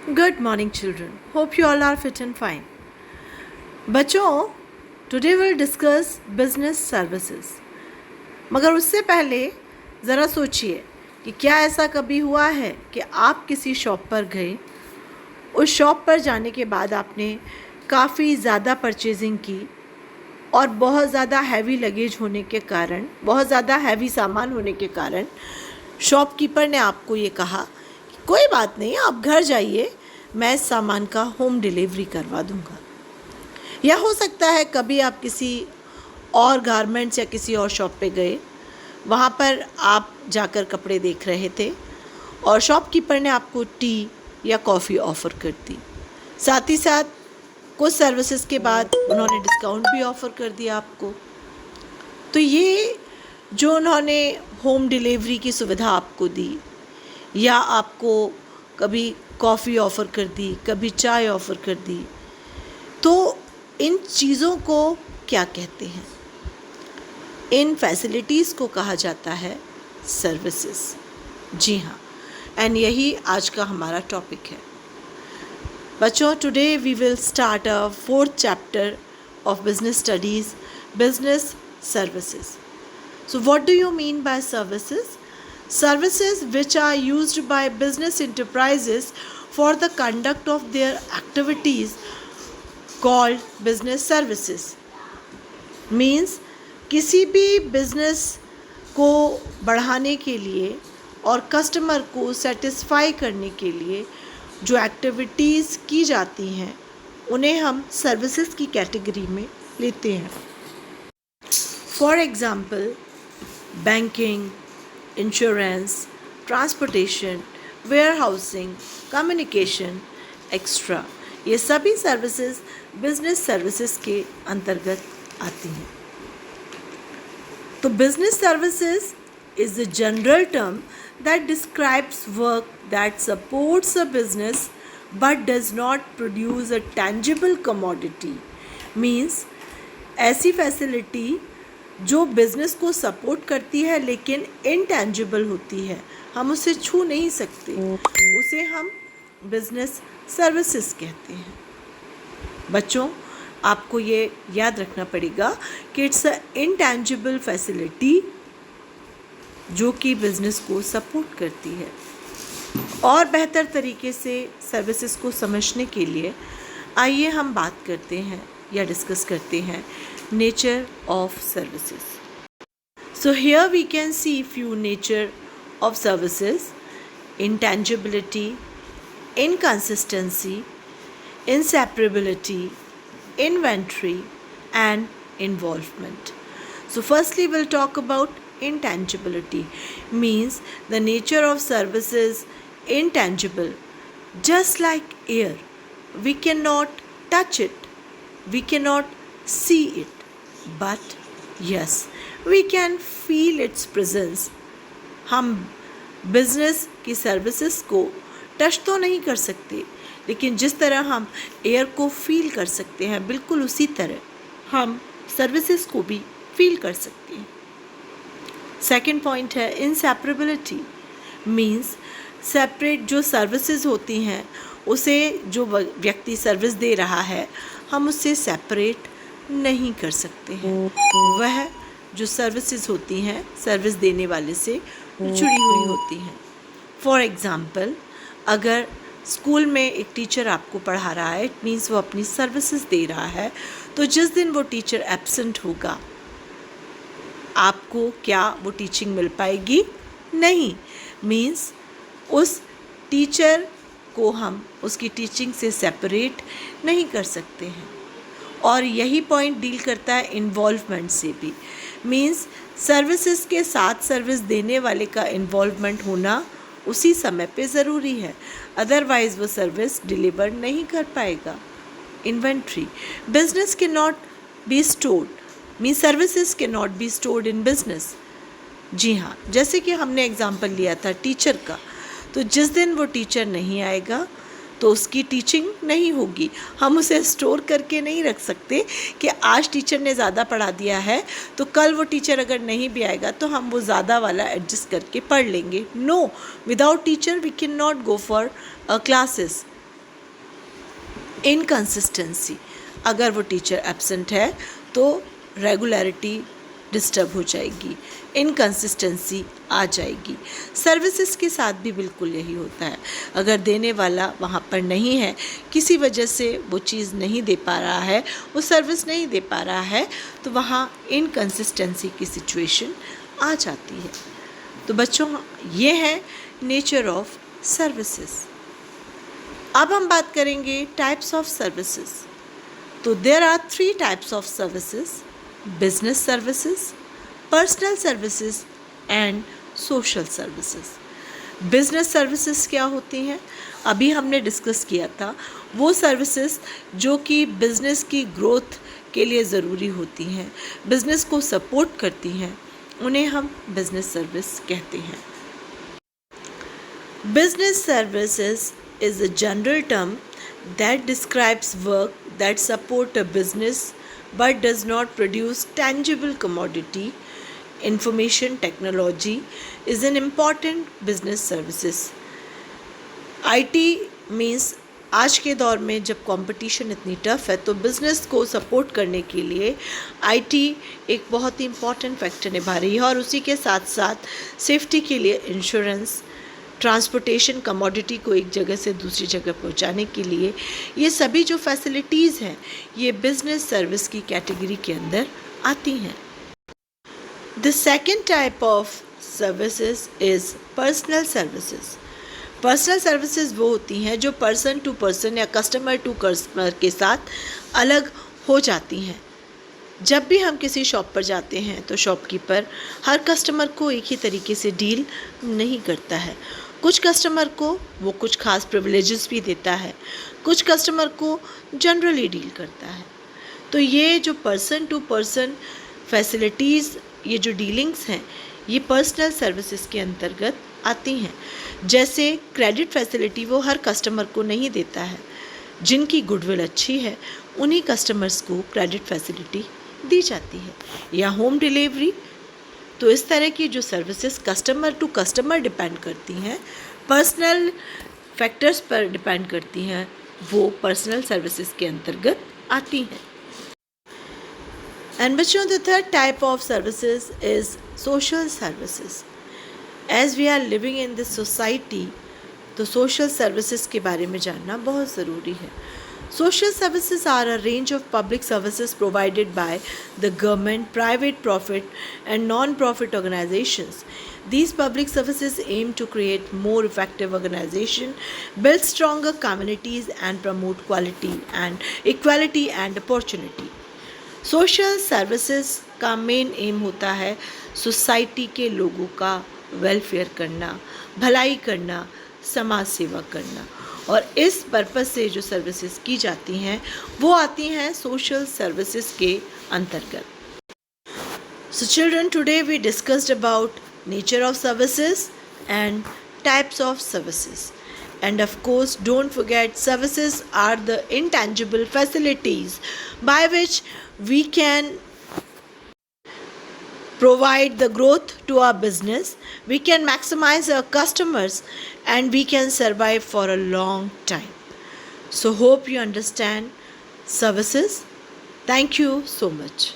Good morning, children. Hope you all are fit and fine. बच्चों, today we'll discuss business services. मगर उससे पहले ज़रा सोचिए कि क्या ऐसा कभी हुआ है कि आप किसी शॉप पर गए, उस शॉप पर जाने के बाद आपने काफ़ी ज़्यादा परचेजिंग की और बहुत ज़्यादा हैवी लगेज होने के कारण, बहुत ज़्यादा हैवी सामान होने के कारण शॉपकीपर ने आपको ये कहा कि कोई बात नहीं, आप घर जाइए, मैं इस सामान का होम डिलीवरी करवा दूंगा। या हो सकता है कभी आप किसी और गारमेंट्स या किसी और शॉप पे गए, वहाँ पर आप जाकर कपड़े देख रहे थे और शॉपकीपर ने आपको टी या कॉफ़ी ऑफ़र कर दी। साथ ही साथ कुछ सर्विसेज के बाद उन्होंने डिस्काउंट भी ऑफ़र कर दिया आपको। तो ये जो उन्होंने होम डिलीवरी की सुविधा आपको दी, या आपको कभी कॉफ़ी ऑफ़र कर दी, कभी चाय ऑफ़र कर दी, तो इन चीज़ों को क्या कहते हैं? इन फैसिलिटीज़ को कहा जाता है सर्विसेज। जी हाँ, एंड यही आज का हमारा टॉपिक है। बच्चों, today we will start a 4th chapter of business studies, business services. So what do you mean by services? Services which are used by business enterprises for the conduct of their activities called business services. Means किसी भी business को बढ़ाने के लिए और customer को satisfy करने के लिए जो एक्टिविटीज़ की जाती हैं उन्हें हम सर्विसेज की कैटेगरी में लेते हैं. For example, banking, insurance, transportation, warehousing, communication extra, ये सभी सर्विसेज बिजनेस सर्विसेज के अंतर्गत आती हैं. तो business services is the general term that describes work that supports a business but does not produce a tangible commodity. Means ऐसी facility जो business को सपोर्ट करती है लेकिन इनटेंजिबल होती है, हम उसे छू नहीं सकते, उसे हम बिज़नेस सर्विसेज कहते हैं. बच्चों, आपको ये याद रखना पड़ेगा कि इट्स अ इनटेंजिबल फैसिलिटी जो कि बिज़नेस को सपोर्ट करती है. और बेहतर तरीके से सर्विसेज को समझने के लिए आइए हम बात करते हैं या डिस्कस करते हैं nature of services. So here we can see few nature of services: intangibility, inconsistency, inseparability, inventory, and involvement. So firstly we'll talk about intangibility. Means the nature of service is intangible, just like air. We cannot touch it, we cannot see it, but yes, we can feel its presence. हम business की services को touch तो नहीं कर सकते, लेकिन जिस तरह हम एयर को फील कर सकते हैं, बिल्कुल उसी तरह हम सर्विसेज को भी फील कर सकते हैं. सेकंड पॉइंट है इनसेपरेबिलिटी. मींस सेपरेट जो सर्विसेज होती हैं उसे जो व्यक्ति सर्विस दे रहा है हम उससे सेपरेट नहीं कर सकते हैं. वह जो सर्विसेज होती हैं सर्विस देने वाले से जुड़ी हुई होती हैं. फॉर एग्ज़ाम्पल, अगर स्कूल में एक टीचर आपको पढ़ा रहा है, इट मीन्स वो अपनी सर्विसेज दे रहा है, तो जिस दिन वो टीचर एब्सेंट होगा आपको क्या वो टीचिंग मिल पाएगी? नहीं. मीन्स उस टीचर को हम उसकी टीचिंग से सेपरेट नहीं कर सकते हैं. और यही पॉइंट डील करता है इन्वॉल्वमेंट से भी. मीन्स सर्विसेज के साथ सर्विस देने वाले का इन्वॉल्वमेंट होना उसी समय पे ज़रूरी है, अदरवाइज़ वो सर्विस डिलीवर नहीं कर पाएगा. Inventory. Business can not be stored, mean services can not be stored in business. जी हाँ, जैसे कि हमने एग्जांपल लिया था टीचर का, तो जिस दिन वो टीचर नहीं आएगा तो उसकी टीचिंग नहीं होगी. हम उसे स्टोर करके नहीं रख सकते कि आज टीचर ने ज़्यादा पढ़ा दिया है तो कल वो टीचर अगर नहीं भी आएगा तो हम वो ज़्यादा वाला एडजस्ट करके पढ़ लेंगे. No, without teacher we can not go for classes. Inconsistency, अगर वो टीचर एब्सेंट है तो रेगुलरिटी डिस्टर्ब हो जाएगी, इनकंसिस्टेंसी आ जाएगी। सर्विसेज के साथ भी बिल्कुल यही होता है। अगर देने वाला वहाँ पर नहीं है, किसी वजह से वो चीज़ नहीं दे पा रहा है, वो सर्विस नहीं दे पा रहा है, तो वहाँ इनकंसिस्टेंसी की सिचुएशन आ जाती है। तो बच्चों, ये है नेचर ऑफ सर्विसेज। अब हम बात करेंगे टाइप्स ऑफ सर्विसेज। तो there are 3 types of services: business services, personal services and social services. Business services क्या होती हैं? अभी हमने डिस्कस किया था, वो सर्विसेज जो कि बिजनेस की ग्रोथ के लिए ज़रूरी होती हैं, बिजनेस को सपोर्ट करती हैं, उन्हें हम बिजनेस सर्विस कहते हैं। Business services is a general term that describes work that support a business but does not produce tangible commodity. Information technology is an important business services. IT means आज के दौर में जब कंपटीशन इतनी tough है, तो बिज़नेस को support करने के लिए आईटी एक बहुत ही इम्पॉर्टेंट फैक्टर निभा रही है, और उसी के साथ साथ सेफ्टी के लिए इंश्योरेंस, ट्रांसपोर्टेशन, कमोडिटी को एक जगह से दूसरी जगह पहुंचाने के लिए, ये सभी जो फैसिलिटीज़ हैं, ये बिजनेस सर्विस की कैटेगरी के अंदर आती हैं। The second type of services is personal services. Personal services वो होती हैं जो पर्सन टू पर्सन या कस्टमर टू कस्टमर के साथ अलग हो जाती हैं। जब भी हम किसी शॉप पर जाते हैं तो शॉपकीपर हर कस्टमर को एक ही तरीके से डील नहीं करता है। कुछ कस्टमर को वो कुछ खास प्रिविलेजेस भी देता है, कुछ कस्टमर को जनरली डील करता है। तो ये जो पर्सन टू पर्सन फैसिलिटीज़, ये जो डीलिंग्स हैं, ये पर्सनल सर्विसेज के अंतर्गत आती हैं। जैसे क्रेडिट फैसिलिटी वो हर कस्टमर को नहीं देता है, जिनकी गुडविल अच्छी है उन्हीं कस्टमर्स को क्रेडिट फैसिलिटी दी जाती है। या होम डिलीवरी, तो इस तरह की जो services customer to customer depend करती हैं, पर्सनल फैक्टर्स पर डिपेंड करती हैं, वो पर्सनल सर्विसेज के अंतर्गत आती हैं। एंड बच्चों, the third type of services is social services. As we are living in this society, तो सोशल सर्विसेज के बारे में जानना बहुत ज़रूरी है। Social services are a range of public services provided by the government, private profit and non-profit organizations. These public services aim to create more effective organization, build stronger communities and promote quality and equality and opportunity. Social services का main M होता है society के लोगों का welfare करना, भलाई करना, समाज सेवा करना, और इस पर्पस से जो सर्विसेज की जाती हैं वो आती हैं सोशल सर्विसेज के अंतर्गत। So children, today we discussed about nature of services and types of services, and of course don't forget, services are the intangible facilities by which we can provide the growth to our business, we can maximize our customers, and we can survive for a long time. So hope you understand services. Thank you so much.